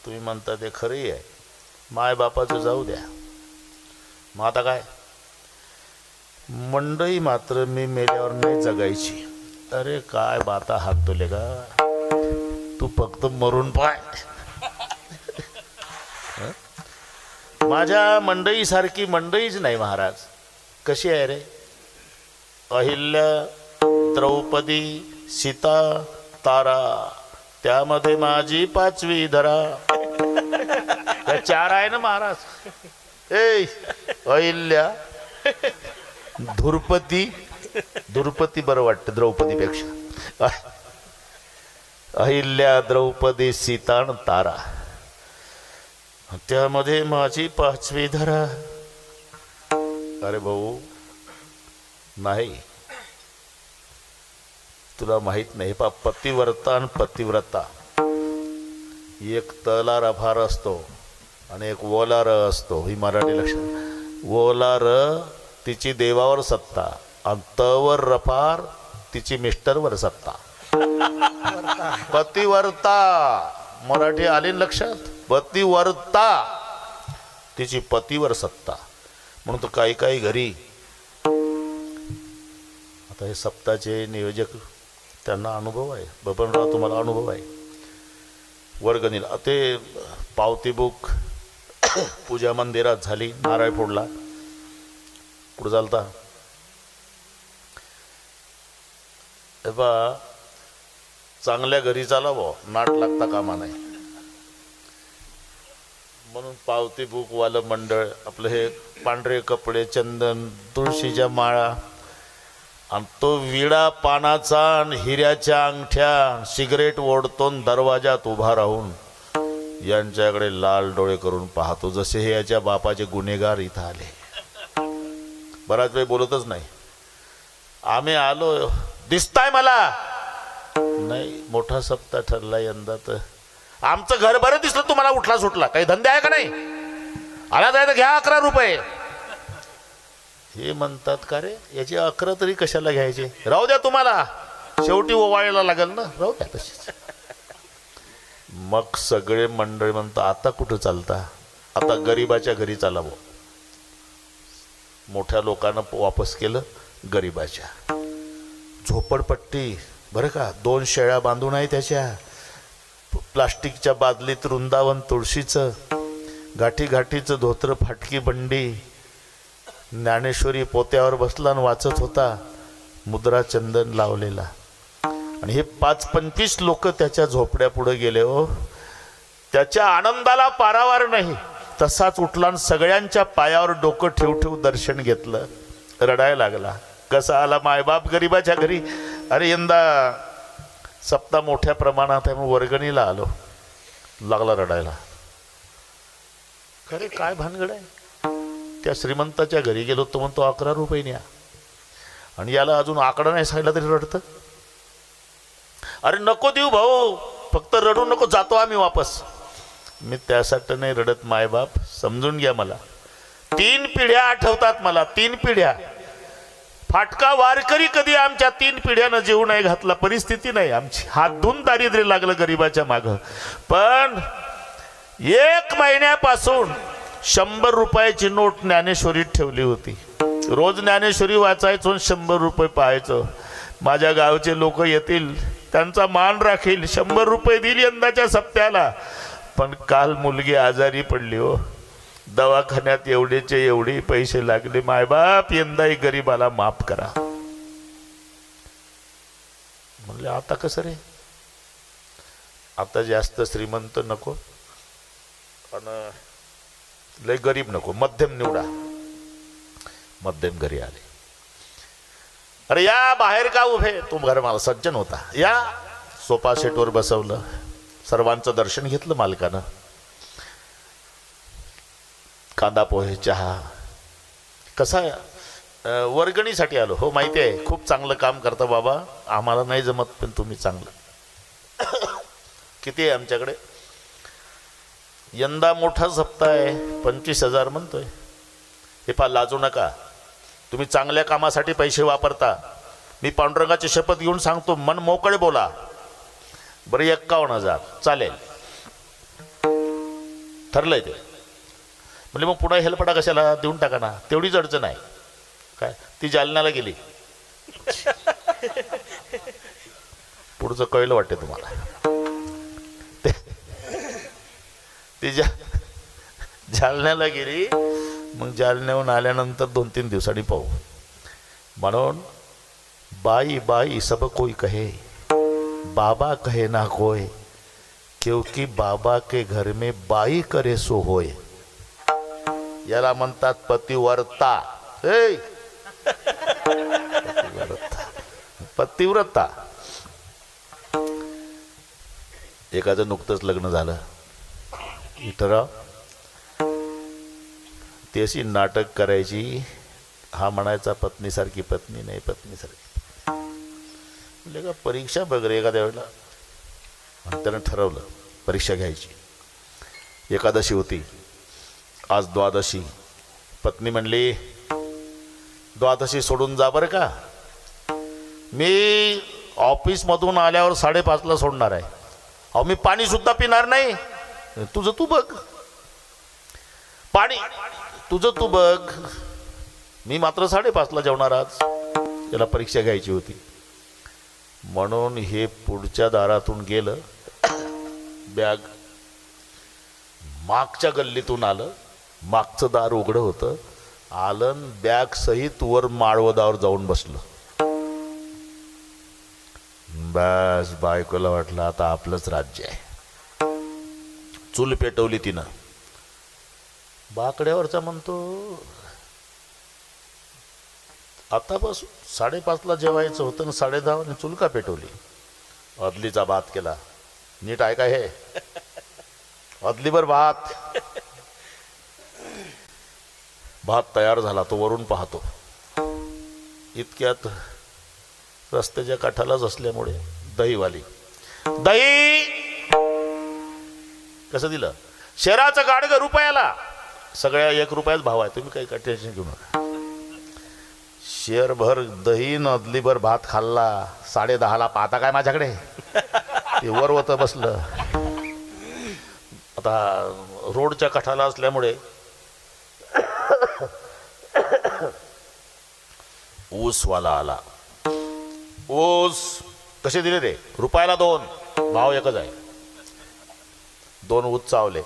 तुम्ही म्हणता ते खरंही आहे, मायबापाचं जाऊ द्या. मग आता काय, मंडई मात्र मी मेल्यावर नाही जगायची. अरे काय बाता हात तुले का, तू फक्त मरून पाय. माझ्या मंडईसारखी मंडईच नाही महाराज. कशी आहे रे, अहिल्या, द्रौपदी, सीता, तारा, त्यामध्ये माझी 5वी धरा. त्या 4 आहे ना महाराज. अहिल्या, धुरपती, धुरपती बरं वाटतं द्रौपदीपेक्षा. अहिल्या, द्रौपदी, सीता आणि तारा, त्यामध्ये माझी 5वी धरा. अरे भाऊ नाही, तुला माहित नाही. पतिव्रता आणि पतिव्रता, एक तला रफार असतो आणि एक ओलार असतो. ही मराठी लक्षात. ओलार तिची देवावर सत्ता आणि तवर रफार तिची मिस्टरवर सत्ता. पतिव्रता मराठी आली लक्षात. पतिव्रता तिची पतीवर सत्ता. म्हणून तो काही काही घरी आता हे सप्ताचे नियोजक त्यांना अनुभव आहे. बबनराव तुम्हाला अनुभव आहे. वर्गणीला ते पावती बुक पूजा मंदिरात झाली, नारळ फोडला, पुढे चालता. बा चांगल्या घरी चालावं, नाट लागता कामा नाही. म्हणून पावती बुकवालं मंडळ आपलं हे पांढरे कपडे, चंदन, तुळशीच्या माळा आणि तो विडा पानाचा आणि हिऱ्याच्या अंगठ्या, सिगरेट ओढतो दरवाजात उभा राहून यांच्याकडे लाल डोळे करून पाहतो, जसे हे याच्या बापाचे गुन्हेगार इथं आले. बराच वेळ बोलतच नाही. आम्ही आलो, दिसताय मला नाही. मोठा सप्ताह ठरला यंदा. तर आमचं घर बरं दिसलं तुम्हाला, उठला सुटला. काही धंदे आहे का नाही? आला जायचं घ्या 11 रुपये. हे म्हणतात का रे, याचे 11 तरी कशाला घ्यायचे, राहू द्या तुम्हाला, शेवटी ओवाळायला लागेल ना, राहू द्या तशीच. मग सगळे मंडळी म्हणतात आता कुठं चालता, आता गरीबाच्या घरी चालावं. मोठ्या लोकांना वापस केलं गरीबाच्या. झोपडपट्टी बरं का, 2 शेळ्या बांधून आहे त्याच्या, प्लास्टिकच्या बादलीत वृंदावन तुळशीचं, गाठी गाठीचं धोत्र, फाटकी बंडी. ज्ञानेश्वरी पोत्यावर बसला आणि वाचत होता, मुद्रा चंदन लावलेला. आणि हे 5-25 लोक त्याच्या झोपड्या पुढे गेले. हो, त्याच्या आनंदाला पारावार नाही. तसाच उठला आणि सगळ्यांच्या पायावर डोकं ठेव ठेव दर्शन घेतलं. रडायला लागला. कसा आला मायबाप गरीबाच्या घरी. अरे यंदा सप्ताह मोठ्या प्रमाणात आहे, मग वर्गणीला आलो. लागला रडायला. खरे काय भानगड आहे. त्या श्रीमंताच्या घरी गेलो तो म्हणतो 11 रुपये न्या, आणि याला अजून आकडा नाही सांगितला तरी रडतं. अरे नको देऊ भाऊ, फक्त रडू नको, जातो आम्ही वापस. मी त्यासाठी नाही रडत मायबाप, समजून घ्या मला. 3 पिढ्या आठवतात मला, 3 पिढ्या. फाटका वारकरी कधी आमच्या 3 पिढ्यानं जीव नाही घातला, परिस्थिती नाही आमची, हात धुवून दारिद्र्य लागलं गरीबाच्या माग. पण 1 महिन्यापासून 100 रुपयाची नोट ज्ञानेश्वरीत ठेवली होती. रोज ज्ञानेश्वरी वाचायचो, 100 रुपये पाहायचो. माझ्या गावचे लोक येतील, त्यांचा मान राखील, 100 रुपये दिली यंदाच्या सप्त्याला. पण काल मुलगी आजारी पडली हो, दवाखान्यात एवढेचे एवढे पैसे लागले. मायबाप यंदाही गरीबाला माफ करा. म्हणले आता कसं रे, आता जास्त श्रीमंत नको आणि लय गरीब नको, मध्यम निवडा. मध्यम घरी आले. अरे या बाहेर का उभे, तो घर मला सज्जन होता, या सोफा सेटवर बसवलं, सर्वांचं दर्शन घेतलं मालकानं. कांदा पोहे, चहा. कसा वर्गणीसाठी आलो. हो माहिती आहे, खूप चांगलं काम करता बाबा, आम्हाला नाही जमत पण तुम्ही चांगलं. किती आहे आमच्याकडे? यंदा मोठा सप्ताह आहे, 25,000 म्हणतोय. हे पा लाजू नका, तुम्ही चांगल्या कामासाठी पैसे वापरता. मी पांडुरंगाची शपथ घेऊन सांगतो, मन मोकळे बोला. बरं 51,000 चालेल, ठरलंय ते. म्हणजे मग पुन्हा हेलपडा कशाला, देऊन टाका ना, तेवढीच अडचण आहे. काय ती जालन्याला गेली, पुढचं कळलं वाटते तुम्हाला. ती जालन्याला गेली, मग जालन्याहून आल्यानंतर 2-3 दिवसांनी पाहू. म्हणून बाई बाई सब कोई कहे, बाबा कहे ना कोय, क्योंकि बाबा के घर में बाई करे सो होय. याला म्हणतात पतिव्रता. पतिव्रता. एकाचं नुकतंच लग्न झालं, इथं ती अशी नाटक करायची, हा म्हणायचा पत्नीसारखी पत्नी नाही, पत्नीसारखी. म्हणजे का परीक्षा वगैरे एखाद्या वेळेला त्यानं ठरवलं परीक्षा घ्यायची. एकादशी होती, आज द्वादशी. पत्नी म्हणली द्वादशी सोडून जा बरं का, मी ऑफिसमधून आल्यावर 5:30ला सोडणार आहे. अहो मी पाणी सुद्धा पिणार नाही, तुझं तू बघ. पाणी तुझं तू बघ, मी मात्र 5:30ला जेवणार. आज त्याला परीक्षा घ्यायची होती म्हणून हे पुढच्या दारातून गेलं, बॅग मागच्या गल्लीतून आलं, मागचं दार उघडं होतं, आलं बॅग सहित वर माळवदावर जाऊन बसलं. बस बायकोला वाटलं आता आपलंच राज्य आहे. चूल पेटवली तिनं. बाकड्यावरचा म्हणतो आतापासून 5:30ला जेवायचं होतं ना, 10:30 चूल का पेटवली? अदलीचा भात केला. नीट ऐका, हे अदलीभर भात. भात तयार झाला, तो वरून पाहतो. इतक्यात रस्त्याच्या काठालाच असल्यामुळे दहीवाली, दही कसं दिलं? शेराचं गाडगं रुपयाला. सगळ्या 1 रुपयाच भाव आहे, तुम्ही काही टेन्शन घेऊ नका. शेरभर दही न अदलीभर भात खाल्ला. 10:30ला पाहता काय माझ्याकडे, ते वर होतं बसलं. आता रोडच्या काठाला असल्यामुळे ऊसवाला आला. ऊस कसे दिले रे? रुपयाला 2, भाव एकच आहे. 2 ऊस चावले.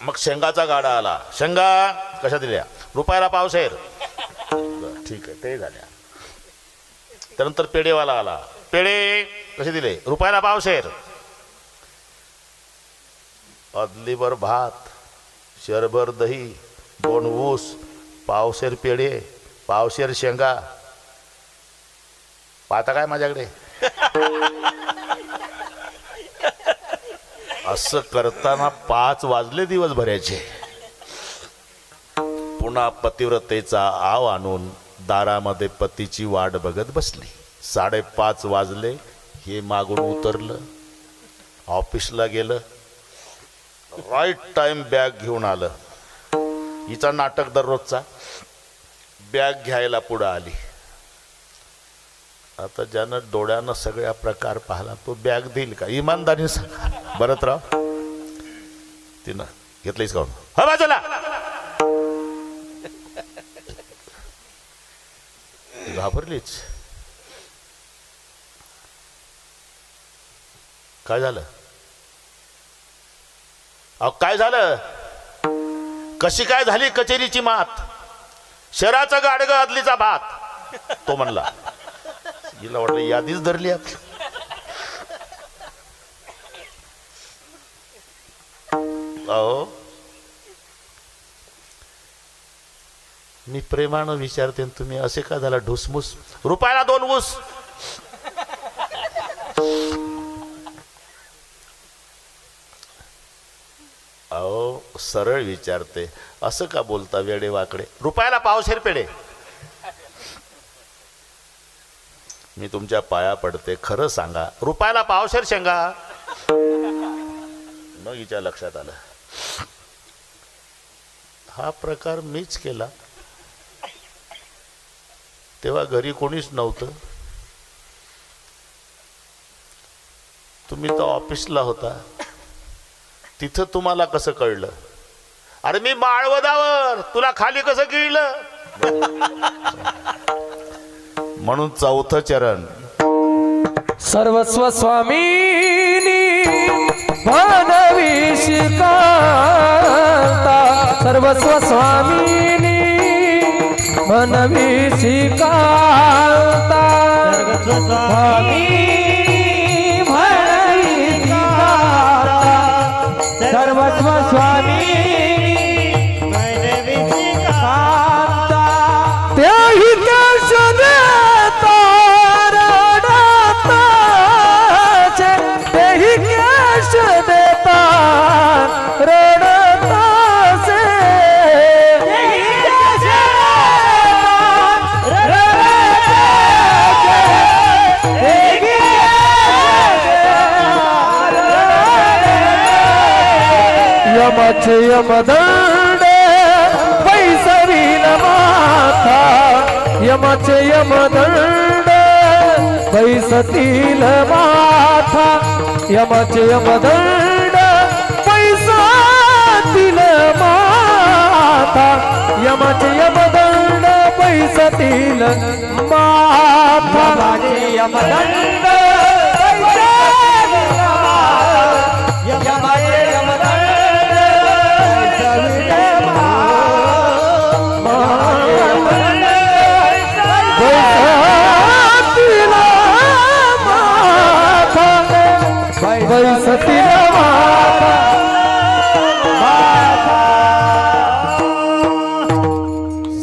मग शेंगाचा गाडा आला. शेंगा कशा दिल्या? रुपयाला पावशेर. ठीक आहे, ते झाल्या. त्यानंतर पेढेवाला आला. पेढे कसे दिले? रुपयाला पावशेर. अदलीभर भात, शेरभर दही, 2 ऊस, पावशेर पेढे, पावशेर शेंगा. पाहता काय माझ्याकडे? असं करताना 5 वाजले दिवसभराचे. पुन्हा पतिव्रतेचा आव आणून दारामध्ये पतीची वाट बघत बसली. 5:30 वाजले, हे मागून उतरलं, ऑफिसला गेलं, राईट टाइम बॅग घेऊन आलं. हिचा नाटक दररोजचा. बॅग घ्यायला पुढं आली. आता ज्यानं डोळ्यानं सगळ्या प्रकार पाहिला तो बॅग देईल का? इमानदारी सांगा भरतराव. तिनं घेतलीस का? हा बाजूला. घाबरलीच. काय झालं? अहो काय झालं? कशी काय झाली कचेरीची मात? शहराचं गाडगं अदलीचा भात. तो म्हणला. हिला वाटलं यादीच धरली आपली. अहो मी प्रेमानं विचारते तुम्ही असे का झाला ढुसमुस? रुपयाला 2 ऊस. अहो सरळ विचारते असं का बोलता वेडे वाकडे? रुपयाला पावशेर पेढे. मी तुमच्या पाया पडते खरं सांगा रुपयाला पावशेर शेंगा? मग हिच्या लक्षात आलं हा प्रकार मीच केला. तेव्हा घरी कोणीच नव्हतं. तुम्ही तर ऑफिसला होता. तिथं तुम्हाला कसं कळलं? अरे मी माळवदावर, तुला खाली कसं गिळलं? म्हणून 4थं चरण. सर्वस्व स्वामीनी भानविषिकांता. सर्वस्व स्वामीनी भानविषिकांता. स्वामी सर्वस्व स्वामी त्याही केश देता रडताचे. तेही केश देता रडताचे. यमाचे यमदंड पैसवील माथा. यमाचे यमदंड पैसतील माथा. यमाचे यमदंड पैसातील माथा. यमाचे यमदंड पैसातील माथा. यमदंड यमाचे यमदंड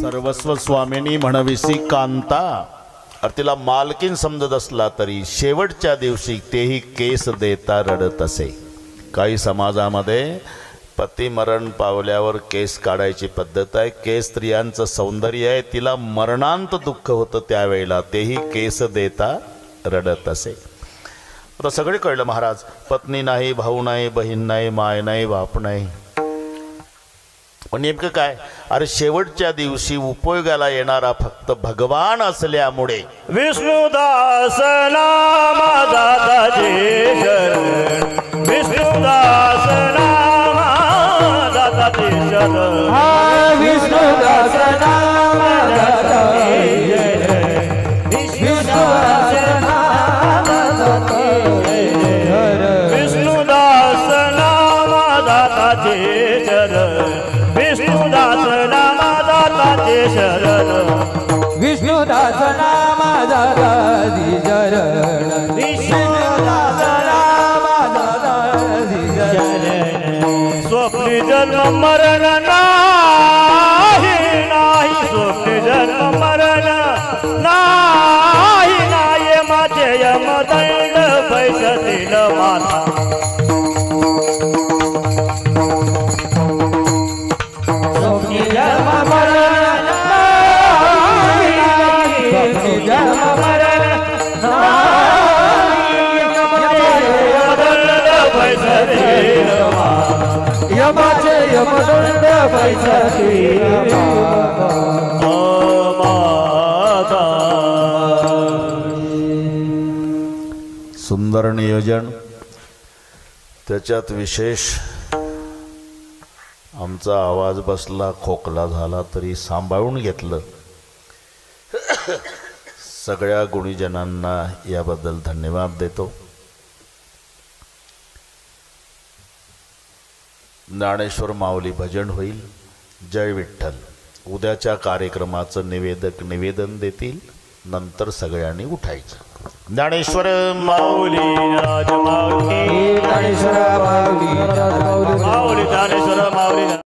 सर्वस्व स्वामिनी म्हणविसी कांता. अरे तिला मालकीन समजत असला तरी शेवटच्या दिवशी तेही केस देता रडत असे. काही समाजामध्ये पती मरण पावल्यावर केस काढायची पद्धत आहे. केस स्त्रियांचं सौंदर्य आहे. तिला मरणांत दुःख होतं त्यावेळेला तेही केस देता रडत असे. आता सगळे कळलं महाराज. पत्नी नाही, भाऊ नाही, बहीण नाही, माय नाही, बाप नाही. पण नेमकं काय? अरे शेवटच्या दिवशी उपयोगाला येणारा फक्त भगवान असल्यामुळे विष्णुदास नामा दाताचे शरण. विष्णुदास नामा दाताचे शरण. विष्णुदास नाम दाताचे शरण. विष्णुदास नाम दाताचे शरण. विष्णुदास नामा दाताचे शरण. विष्णुदास नामा दाताचे शरण. विष्णुदास नाम दाताचे शरण. विष्णुदास नाम दाताचे शरण. स्वप्नी जन्म मरण नाही नाही. स्वप्नी जन्म मरण नाही नाही. माझे यमदंड पैसतील माता. स्वप्नी जन्म मरण नाही. स्वप्नी जन्म मरण नाही. यमदंड पैसतील माता. यमाचे यमदंड पैशातील माता सुंदर नियोजन. त्याच्यात विशेष आमचा आवाज बसला, खोकला झाला तरी सांभाळून घेतलं. सगळ्या गुणीजनांना याबद्दल धन्यवाद देतो. ज्ञानेश्वर माऊली भजन होईल. जय विठ्ठल. उद्याच्या कार्यक्रमाचं निवेदन देतील. नंतर सगळ्यांनी उठायचं. ज्ञानेश्वर माऊली राज माऊली ज्ञानेश्वर माऊली माऊली ज्ञानेश्वर माऊली